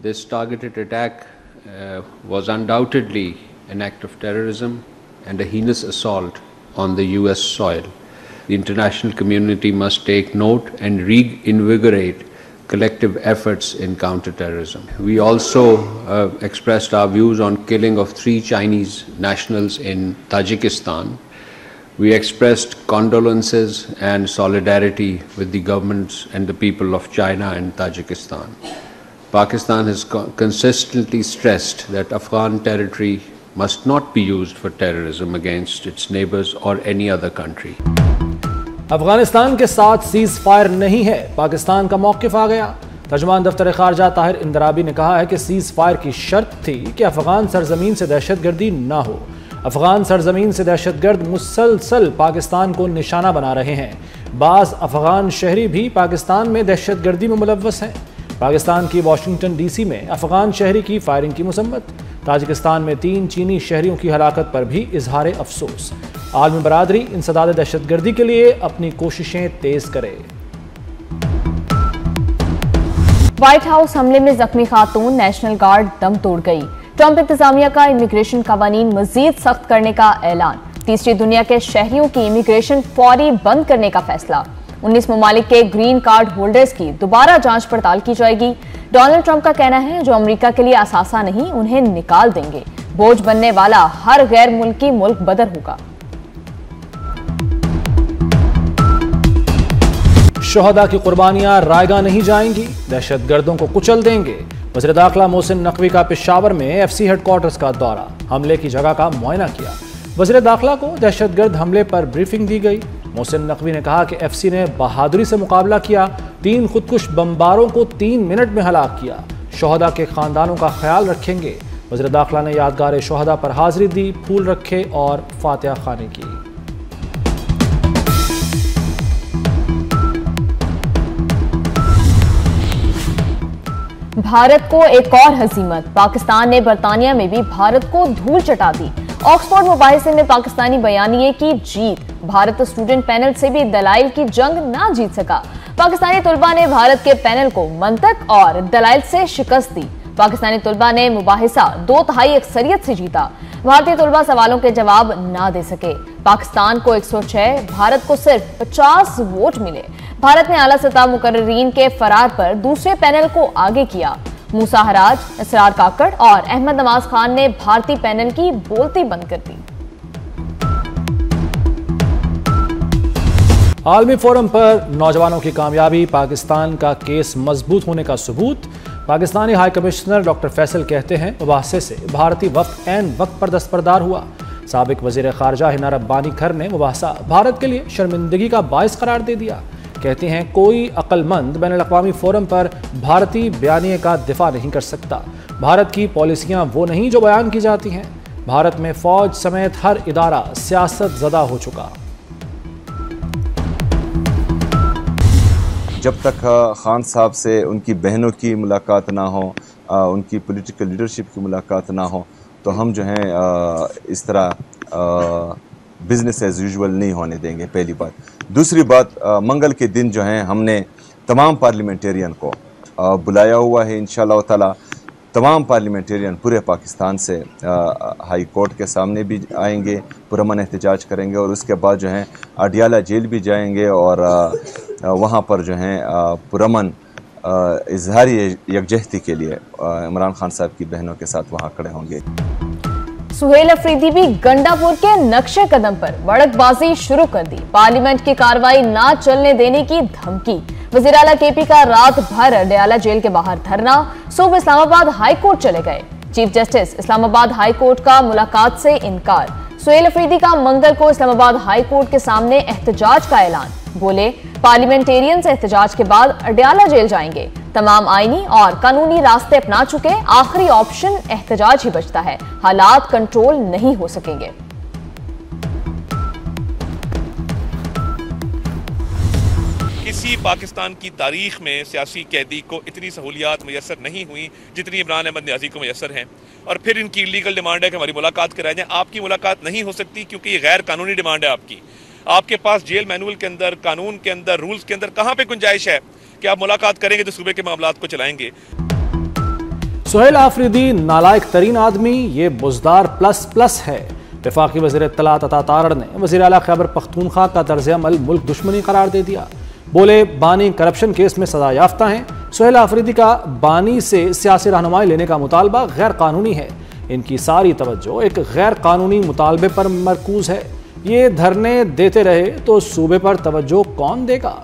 This targeted attack was undoubtedly an act of terrorism and a heinous assault on the US soil. The international community must take note and reinvigorate collective efforts in counterterrorism. We also expressed our views on killing of 3 Chinese nationals in Tajikistan. We expressed condolences and solidarity with the governments and the people of China and Tajikistan. Pakistan has consistently stressed that Afghan territory must not be used for terrorism against its neighbors or any other country. Afghanistan के साथ cease fire नहीं है, पाकिस्तान का मौक़िफ़ आ गया। तर्जुमान दफ्तर ख़ारजा ताहिर इंदराबी ने कहा है कि सीज फायर की शर्त थी कि अफगान सरजमीन से दहशतगर्दी ना हो। अफगान सरजमीन से दहशतगर्द मुसलसल पाकिस्तान को निशाना बना रहे हैं। बाज़ अफगान शहरी भी पाकिस्तान में दहशतगर्दी में मुलव्वस हैं। पाकिस्तान की वाशिंगटन DC में अफगान शहरी की फायरिंग की मुसम्मत। ताजिकिस्तान में 3 चीनी शहरियों की हलाकत पर भी इजहार अफसोस। आलमी बरादरी इंसदाद दहशतगर्दी के लिए अपनी कोशिशें तेज करे। व्हाइट हाउस हमले में जख्मी खातून नेशनल गार्ड दम तोड़ गई। ट्रंप इंतजामिया का इमिग्रेशन कवानीन मजीद सख्त करने का ऐलान। तीसरी दुनिया के शहरियों की इमिग्रेशन फौरी बंद करने का फैसला। 19 ममालिक के ग्रीन कार्ड होल्डर्स की दोबारा जांच पड़ताल की जाएगी। डोनाल्ड ट्रंप का कहना है जो अमेरिका के लिए असासा नहीं उन्हें निकाल देंगे। बोझ बनने वाला हर गैर मुल्की मुल्क बदर होगा। शोहदा की कुर्बानियां रायगा नहीं जाएंगी, दहशतगर्दों को कुचल देंगे। वज़ीर दाखिला मोहसिन नकवी का पेशावर में FC हेडक्वार्टर्स का दौरा, हमले की जगह का मुआयना किया। वज़ीर दाखिला को दहशतगर्द हमले पर ब्रीफिंग दी गई। मोहसिन नकवी ने कहा कि FC ने बहादुरी से मुकाबला किया, 3 खुदकुश बमबारों को 3 मिनट में हलाक किया। शोहदा के खानदानों का ख्याल रखेंगे। वज़ीर दाखिला ने यादगार शोहदा पर हाजिरी दी, फूल रखे और फातिहा खानी की। भारत को एक और हजीमत, पाकिस्तान ने बरतानिया में भी भारत को धूल चटा दी। ऑक्सफोर्ड मुबाहिसे में पाकिस्तानी बयानिए की जीत, भारत स्टूडेंट पैनल से भी दलाइल की जंग ना जीत सका। पाकिस्तानी तुलबा ने भारत के पैनल को मंतक और दलाइल से शिकस्त दी। पाकिस्तानी तुलबा ने मुबाहिसा 2/3 अक्सरियत से जीता। भारतीय तुलबा सवालों के जवाब ना दे सके। पाकिस्तान को 106, भारत को सिर्फ 50 वोट मिले। भारत ने आला सतह मुकर्रीन के फरार पर दूसरे पैनल को आगे किया। मूसा हराज, इसरार काकड़ और अहमद नवाज खान ने भारतीय पैनल की बोलती बंद कर दी। आलमी फोरम पर नौजवानों की कामयाबी, पाकिस्तान का केस मजबूत होने का सबूत। Pakistani high commissioner doctor Faisal कहते हैं मुबाहसे से भारतीय वफ्द ऐन वक्त पर दस्तबरदार हुआ। साबिक वजीर खारजा हिना रब्बानी खर ने मुबाहसा भारत के लिए शर्मिंदगी का बायस करार दे दिया। कहते हैं कोई अक्लमंद बैनुल अक़वामी फोरम पर भारतीय बयानिए का दिफा नहीं कर सकता। भारत की पॉलिसियां वो नहीं जो बयान की जाती हैं। भारत में फौज समेत हर इदारा सियासत ज़दा हो चुका। जब तक खान साहब से उनकी बहनों की मुलाकात ना हो, उनकी पॉलिटिकल लीडरशिप की मुलाकात ना हो, तो हम जो हैं इस तरह बिज़नेस एज़ यूजुअल नहीं होने देंगे, पहली बात। दूसरी बात, मंगल के दिन जो हैं हमने तमाम पार्लियामेंटेरियन को बुलाया हुआ है। इंशाअल्लाह ताला तमाम पार्लियामेंटेरियन पूरे पाकिस्तान से हाई कोर्ट के सामने भी आएंगे, पुरअमन एहतजाज करेंगे और उसके बाद जो हैं अडियाला जेल भी जाएंगे और वहाँ पर जो हैं पुरअमन इजहारी यकजहती के लिए इमरान खान साहब की बहनों के साथ वहाँ खड़े होंगे। सुहेल अफरीदी भी गंडापुर के नक्शे कदम पर वड़कबाजी शुरू कर दी। पार्लियामेंट की कार्रवाई ना चलने देने की धमकी। वज़ीर आला KP का रात भर अडियाला जेल के बाहर धरना। सुबह इस्लामाबाद हाई कोर्ट चले गए। Chief justice Islamabad high court का मुलाकात से इनकार। सुहेल अफरीदी का मंगल को इस्लामाबाद हाई कोर्ट के सामने एहतजाज का ऐलान। बोले पार्लियामेंटेरियंस एहतजाज के बाद अडियाला जेल जाएंगे। तमाम आईनी और कानूनी रास्ते अपना चुके, आखिरी ऑप्शन एहतजाज ही बचता है। हालात कंट्रोल नहीं हो सकेंगे। किसी पाकिस्तान की तारीख में सियासी कैदी को इतनी सहूलियात मैसर नहीं हुई जितनी इमरान अहमद न्याजी को मैसर हैं। और फिर इनकी इलीगल डिमांड है कि हमारी मुलाकात कराई जाए। आपकी मुलाकात नहीं हो सकती क्योंकि ये गैर कानूनी डिमांड है आपकी। आपके पास जेल मैनुअल के अंदर, कानून के अंदर, रूल्स के अंदर कहाँ पे गुंजाइश है कि आप मुलाकात करेंगे तो सूबे के मामलात को चलाएंगे। सुहेल आफरीदी नालायक तरीन आदमी, ये बुजदार प्लस प्लस है। वफाकी वज़ीर इत्तलात अता तारड़ ने वज़ीर आला खैबर पख्तूनख्वा का तर्ज अमल मुल्क दुश्मनी करार दे दिया। बोले बानी करप्शन केस में सजा याफ्ता हैं। सुहेल आफरीदी का बानी से सियासी रहनुमाई लेने का मुतालबा गैर कानूनी है। इनकी सारी तवज्जो एक गैर कानूनी मुतालबे पर मरकूज है। ये धरने देते रहे तो सूबे पर तवज्जो कौन देगा।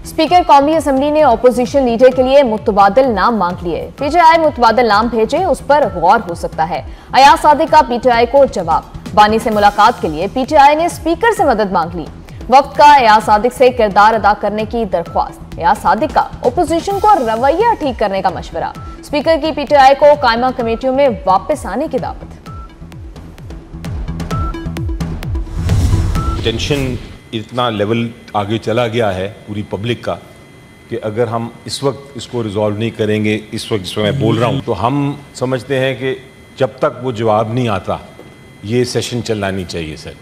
स्पीकर कौमी असम्बली ने ऑपोजिशन लीडर के लिए मुतबादिल नाम मांग लिए। पीटीआई मुतबादिल नाम भेजे, उस पर गौर हो सकता है। अयाज सादिक का पीटीआई को जवाब। बानी से मुलाकात के लिए पीटीआई ने स्पीकर से मदद मांग ली। वक्त का अयाज सादिक से किरदार अदा करने की दरख्वास्त। अयाज सादिक का ओपोजिशन को रवैया ठीक करने का मशवरा। स्पीकर की पीटीआई को कायमा कमेटियों में वापस आने की दावत। टेंशन इतना लेवल आगे चला गया है पूरी पब्लिक का कि अगर हम इस वक्त इसको रिजॉल्व नहीं करेंगे, इस वक्त जिसमें मैं बोल रहा हूँ, तो हम समझते हैं कि जब तक वो जवाब नहीं आता ये सेशन चलना नहीं चाहिए। सर,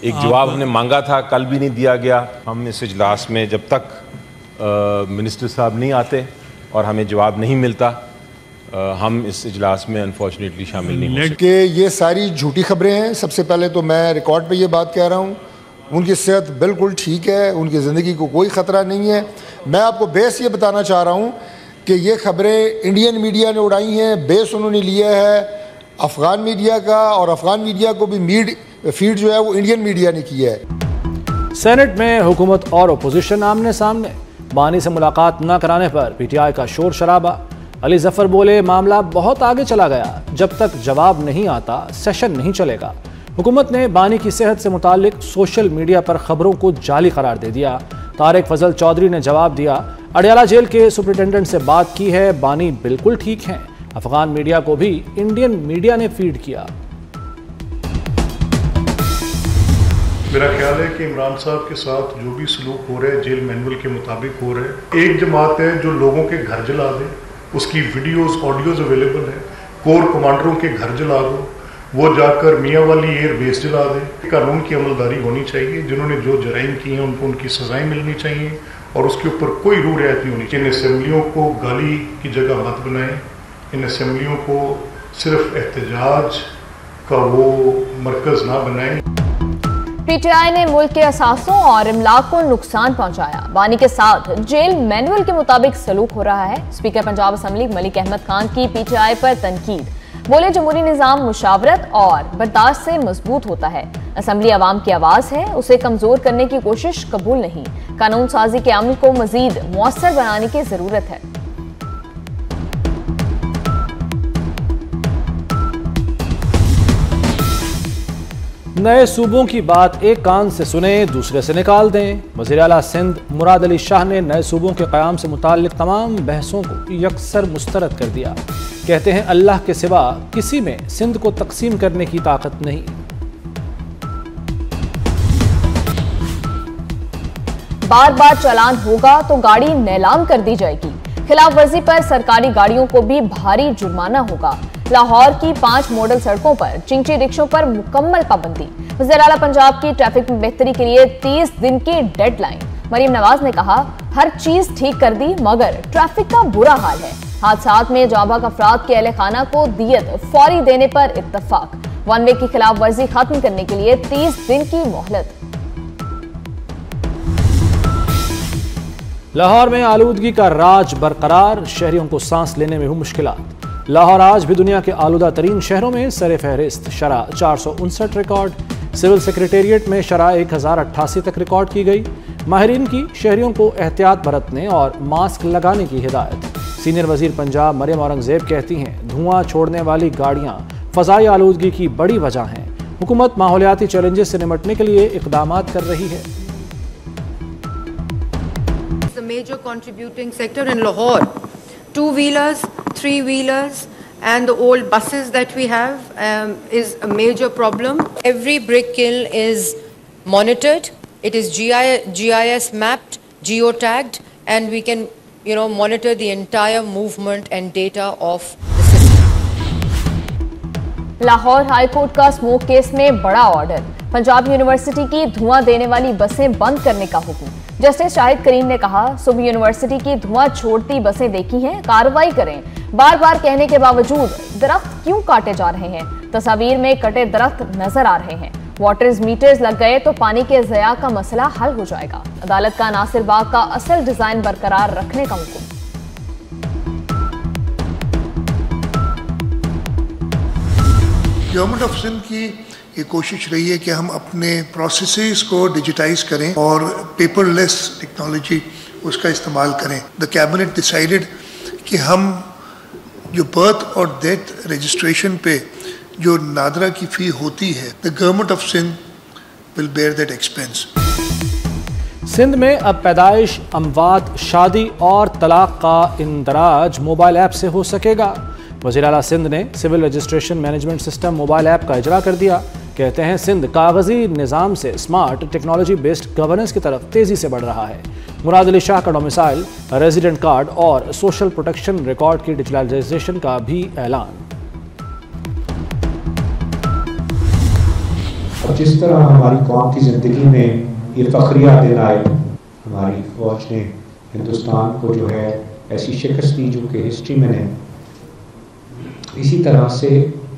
एक जवाब हमने मांगा था, कल भी नहीं दिया गया। हम इस इजलास में जब तक मिनिस्टर साहब नहीं आते और हमें जवाब नहीं मिलता, हम इस इजलास में अनफॉर्चुनेटली शामिल नहीं हो सकते। ये सारी झूठी खबरें हैं। सबसे पहले तो मैं रिकॉर्ड पे ये बात कह रहा हूँ, उनकी सेहत बिल्कुल ठीक है, उनकी ज़िंदगी को कोई ख़तरा नहीं है। मैं आपको बेस ये बताना चाह रहा हूँ कि ये खबरें इंडियन मीडिया ने उड़ाई हैं। बेस उन्होंने लिया है अफ़गान मीडिया का, और अफ़गान मीडिया को भी फीड जो है वो इंडियन मीडिया ने किया है। सेनेट में हुकूमत और अपोजिशन आमने सामने। बानी से मुलाकात न कराने पर पीटीआई का शोर शराबा। अली जफर बोले मामला बहुत आगे चला गया, जब तक जवाब नहीं आता सेशन नहीं चलेगा। हुकूमत ने बानी की सेहत से मुतालिक सोशल मीडिया पर खबरों को जाली करार दे दिया। तारिक फजल चौधरी ने जवाब दिया, अडयाला जेल के सुपरिटेंडेंट से बात की है, बानी बिल्कुल ठीक हैं। अफगान मीडिया को भी इंडियन मीडिया ने फीड किया। मेरा ख्याल है कि इमरान साहब के साथ जो भी सलूक हो रहा है जेल मैनुअल के मुताबिक हो रहा है। एक जमात है जो लोगों के घर जला दे, उसकी वीडियोस ऑडियोज अवेलेबल है। कोर कमांडरों के घर जला दो, वो जाकर मियाँ वाली एयर बेस जला दे। कानून की अमलदारी होनी चाहिए। जिन्होंने जो जराइम किए हैं उनको उनकी सजाएं मिलनी चाहिए और उसके ऊपर कोई रू रियायत नहीं होनी चाहिए। इन असम्बलियों को गाली की जगह मत बनाएं। इन असम्बलियों को सिर्फ एहतजाज का वो मरकज़ ना बनाएं। पीटीआई ने मुल्क के असासों और इमलाक को नुकसान पहुंचाया। बानी के साथ जेल मैनुअल के मुताबिक सलूक हो रहा है। स्पीकर पंजाब असम्बली मलिक अहमद खान की पीटीआई पर तनकीद। बोले जमहूरी निज़ाम मुशावरत और बर्दाश्त से मजबूत होता है। असम्बली अवाम की आवाज़ है, उसे कमज़ोर करने की कोशिश कबूल नहीं। कानून साजी के अमल को मज़ीद मुअस्सर बनाने की ज़रूरत है। नए सूबों की बात एक कान से सुने दूसरे से निकाल दें। वज़ीर आला सिंध मुराद अली शाह ने नए सूबों के क़याम से मुताल्लिक़ तमाम बहसों को यकसर मुस्तरद कर दिया। कहते हैं अल्लाह के सिवा किसी में सिंध को तकसीम करने की ताकत नहीं। बार बार चालान होगा तो गाड़ी नीलाम कर दी जाएगी। खिलाफ वर्जी पर सरकारी गाड़ियों को भी भारी जुर्माना होगा। लाहौर की 5 मॉडल सड़कों पर चिंची रिक्शों पर मुकम्मल पाबंदी। वज़ीर आला पंजाब की ट्रैफिक में बेहतरी के लिए 30 दिन की डेडलाइन। मरीम नवाज ने कहा, हर चीज ठीक कर दी मगर ट्रैफिक का बुरा हाल है। हादसात में जाबाक अफराद के अहले खाना को दियत फौरी देने पर इत्तफाक। वन वे की खिलाफ वर्जी खत्म करने के लिए 30 दिन की मोहलत। लाहौर में आलूदगी का राज बरकरार, शहरियों को सांस लेने में हुई मुश्किलात। लाहौर आज भी दुनिया के आलूदा तरीन शहरों में सरे फहरिस्त। शरह 459 रिकॉर्ड। सिविल सेक्रेटेरिएट में शरह 1088 तक रिकॉर्ड की गई। माहिरीन की शहरियों को एहतियात बरतने और मास्क लगाने की हिदायत। सीनियर वजीर पंजाब मरियम औरंगजेब कहती हैं, धुआं छोड़ने वाली गाड़ियां फजाई आलूदगी की बड़ी वजह हैं। हुकूमत माहौलियाती चैलेंजेस से निपटने के लिए इक़दामात कर रही है। The major contributing sector in Lahore, 2-wheelers, 3-wheelers and the old buses that we have is a major problem. Every brick kiln is monitored. It is GIS mapped, geotagged, and we can monitor the entire movement and data of the system. Lahore high court का smoke case में बड़ा order. Punjab university की धुआं देने वाली बसें बंद करने का हुक्म। जस्टिस शाहिद करीम ने कहा, सुबह यूनिवर्सिटी की धुआं छोड़ती बसें देखी हैं, कार्रवाई करें। बार बार कहने के बावजूद दरख्त क्यों काटे जा रहे हैं? तस्वीर में कटे दरख्त नजर आ रहे हैं। वाटर मीटर्स लग गए तो पानी के ज़या का मसला हल हो जाएगा। अदालत का नासिर बाग का असल डिजाइन बरकरार रखने का हुक्म। गवर्नमेंट ऑफ सिंध की ये कोशिश रही है कि हम अपने प्रोसेसेस को डिजिटाइज करें और पेपरलेस टेक्नोलॉजी उसका इस्तेमाल करें। द कैबिनेट डिसाइडेड कि हम जो बर्थ और डेथ रजिस्ट्रेशन पे जो नादरा की फ़ी होती है, the government of Sindh will bear that expense. Sindh में अब पैदाइश, अमवात, शादी और तलाक का इंदराज मोबाइल ऐप से हो सकेगा। वज़ीर आला सिंध ने civil registration management system mobile app का इजरा कर दिया। कहते हैं सिंध कागजी निज़ाम से स्मार्ट टेक्नोलॉजी बेस्ड गवर्नेंस की तरफ तेज़ी से बढ़ रहा है। मुराद अली शाह का डोमिसाइल, रेजिडेंट कार्ड और सोशल प्रोटेक्शन रिकॉर्ड की डिजिटलाइजेशन का भी ऐलान। जिस तरह हमारी कौम की ज़िंदगी में ये फ़ख्रिया दिन आए, हमारी फ़ौज ने हिंदुस्तान को जो है ऐसी शिकस्त दी जो कि हिस्ट्री में नहीं, इसी तरह से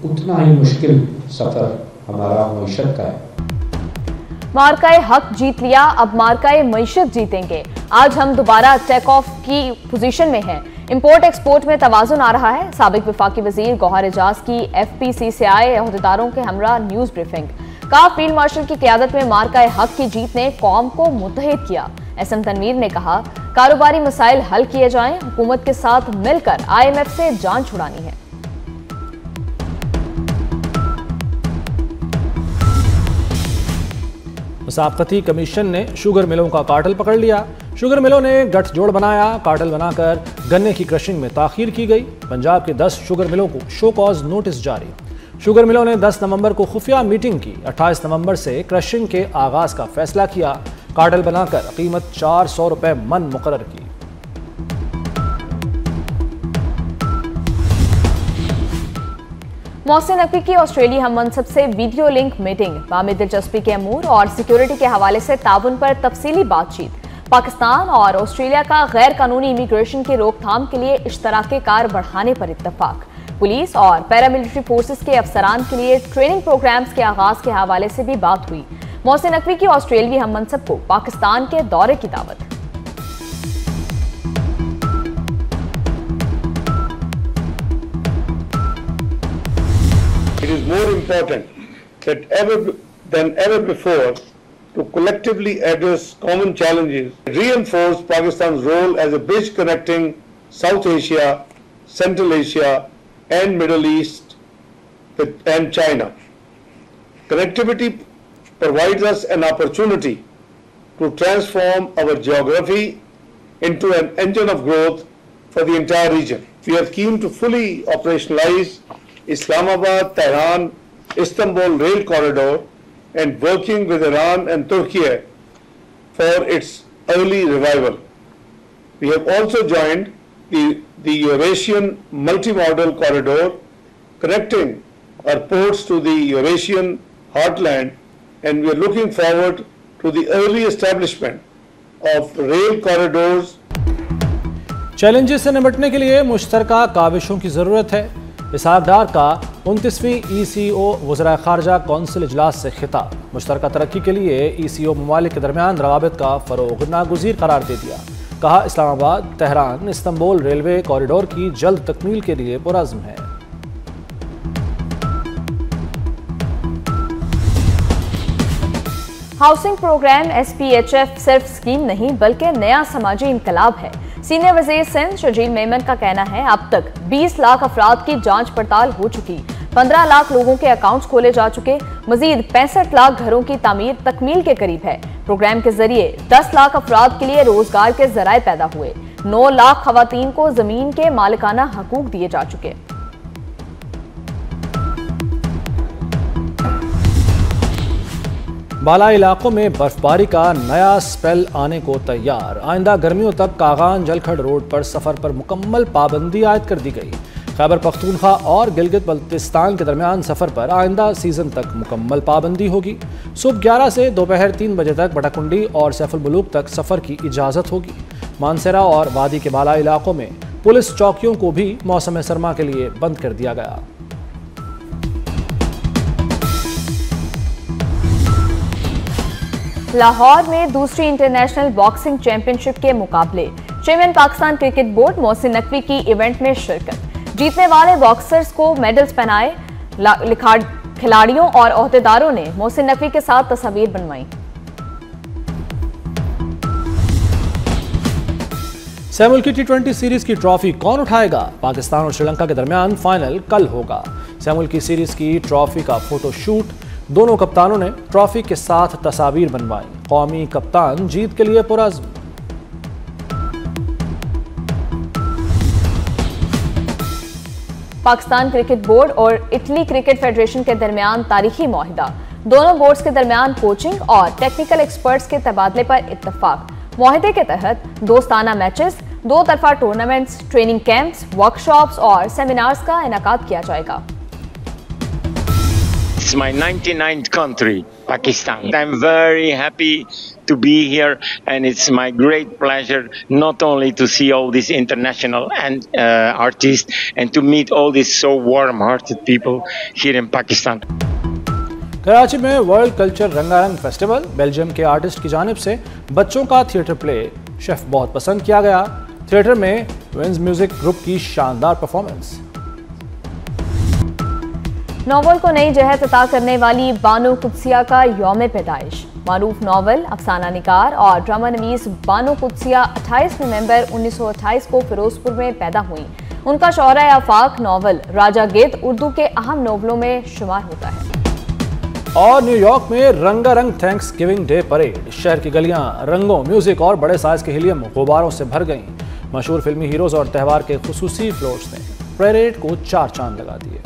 उतना ही मुश्किल सफ़र हमारा मईशत का है। मार्काए हक जीत लिया, अब मार्काए मईशत जीतेंगे। आज हम दोबारा टेक ऑफ की पोजीशन में हैं। इंपोर्ट एक्सपोर्ट में तवाज़ुन आ रहा है। साबिक वफाकी वजीर गौहर एजाज की FPC से आए अहदेदारों के हमरा न्यूज़ ब्रीफिंग। का फील्ड मार्शल की क़यादत में मार्काए हक की जीत ने कौम को मुत्तहिद किया। SM तनवीर ने कहा, कारोबारी मसाइल हल किए जाएं, हुकूमत के साथ मिलकर IMF से जान छुड़ानी है। मुसाफ़ती कमीशन ने शुगर मिलों का कार्टेल पकड़ लिया। शुगर मिलों ने गठजोड़ बनाया। कार्टेल बनाकर गन्ने की क्रशिंग में ताखीर की गई। पंजाब के 10 शुगर मिलों को शो कॉज नोटिस जारी। शुगर मिलों ने 10 नवंबर को खुफिया मीटिंग की। 28 नवंबर से क्रशिंग के आगाज का फैसला किया। कार्टेल बनाकर कीमत 400 रुपए मन मुकर्रर की। मोहसिन नकवी की ऑस्ट्रेलिया हम मनसब से वीडियो लिंक मीटिंग। बामी दिलचस्पी के अमूर और सिक्योरिटी के हवाले से ताउन पर तफसीली बातचीत। पाकिस्तान और ऑस्ट्रेलिया का गैर कानूनी इमिग्रेशन की रोकथाम के लिए इश्तराकी कार बढ़ाने पर इत्तफाक। पुलिस और पैरामिलिट्री फोर्सेस के अफसरान के लिए ट्रेनिंग प्रोग्राम्स के आगाज के हवाले से भी बात हुई। मोहसिन नकवी की ऑस्ट्रेलिया हम मनसब को पाकिस्तान के दौरे की दावत। It is more important than ever before to collectively address common challenges, reinforce Pakistan's role as a bridge connecting South Asia, Central Asia, and Middle East and China. Connectivity provides us an opportunity to transform our geography into an engine of growth for the entire region. We are keen to fully operationalize Islamabad, Tehran, Istanbul rail corridor and working with Iran and Turkey for its early revival. We have also joined the Eurasian multimodal corridor connecting our ports to the Eurasian heartland, and we are looking forward to the early establishment of rail corridors. Challenges से निपटने के लिए मुश्तरका काविशों की ज़रूरत है। इसहाक डार का 29वीं ECO वज़राए ख़ारजा council इजलास से खिताब। मुश्तरका तरक्की के लिए ECO ममालिक के दरमियान रवाबित का फ़रोग़ नागुज़ीर करार दे दिया। कहा, Islamabad, Tehran, Istanbul railway corridor की जल्द तकमील के लिए पुरज़्म है। हाउसिंग प्रोग्राम SPHF सिर्फ स्कीम नहीं बल्कि नया समाजी इनकलाब है। सीनियर वज़ीर सिंध शजील मेमन का कहना है, अब तक 20 लाख अफराद की जांच पड़ताल हो चुकी, 15 लाख लोगों के अकाउंट्स खोले जा चुके, मजीद 65 लाख घरों की तामीर तकमील के करीब है। प्रोग्राम के जरिए 10 लाख अफराद के लिए रोजगार के जराए पैदा हुए, 9 लाख खवातीन को जमीन के मालिकाना हकूक दिए जा चुके। बाला इलाकों में बर्फबारी का नया स्पेल आने को तैयार। आइंदा गर्मियों तक कागान जलखड़ रोड पर सफर पर मुकम्मल पाबंदी आयद कर दी गई। खैबर पख्तूनख्वा और गिलगित बल्तिस्तान के दरमियान सफ़र पर आइंदा सीज़न तक मुकम्मल पाबंदी होगी। सुबह 11 से दोपहर 3 बजे तक बटाकुंडी और सैफुल मुलूक तक सफ़र की इजाज़त होगी। मानसेरा और वादी के बालाई इलाकों में पुलिस चौकियों को भी मौसम सरमा के लिए बंद कर दिया गया। लाहौर में दूसरी इंटरनेशनल बॉक्सिंग चैंपियनशिप के मुकाबले chairman Pakistan cricket board Mohsin Naqvi की इवेंट में शिरकत। जीतने वाले बॉक्सर्स को मेडल्स पहनाए। खिलाड़ियों और ओहदेदारों ने मोहसिन नकवी के साथ तस्वीर बनवाई। सैमुअल की T20 सीरीज की ट्रॉफी कौन उठाएगा? पाकिस्तान और श्रीलंका के दरमियान फाइनल कल होगा। सैमुअल की सीरीज की ट्रॉफी का फोटो शूट दोनों कप्तानों ने ट्रॉफी के साथ तस्वीर बनवाई। कौमी कप्तान जीत के लिए पुरज़्म। पाकिस्तान क्रिकेट बोर्ड और इटली क्रिकेट फेडरेशन के दरमियान तारीखी मुआहिदा। दोनों बोर्ड्स के दरमियान कोचिंग और टेक्निकल एक्सपर्ट्स के तबादले पर इत्तफाक। मुआहिदे के तहत दोस्ताना मैचेस, दो तरफा टूर्नामेंट्स, ट्रेनिंग कैंप्स, वर्कशॉप्स और सेमिनार्स का इनेकाद किया जाएगा। It's my 99th country, Pakistan. I'm very happy to be here, and it's my great pleasure not only to see all these international and artists and to meet all these so warm-hearted people here in Pakistan. Karachi में world culture रंगारंग festival, Belgium के artist की जानिब से बच्चों का theatre play chef बहुत पसंद किया गया। थिएटर में विंस म्यूजिक ग्रुप की शानदार परफॉर्मेंस। नॉवल को नई जहत अता करने वाली बानो कुदसिया का यौम पैदाइश। मारूफ नॉवल, अफसाना निगार और ड्रामा नवीस बानो कुदसिया 28 नवंबर 1928 को फिरोजपुर में पैदा हुई। उनका शौहरा आफाक नॉवल राजा गेद उर्दू के अहम नॉवलों में शुमार होता है। और न्यूयॉर्क में रंगारंग थैंक्स गिविंग डे परेड। शहर की गलियां रंगों, म्यूजिक और बड़े साइज के हीलियम गुब्बारों से भर गईं। मशहूर फिल्मी हीरोज और त्यौहार के खुसूसी फ्लोट्स ने परेड को 4 चांद लगा दिए।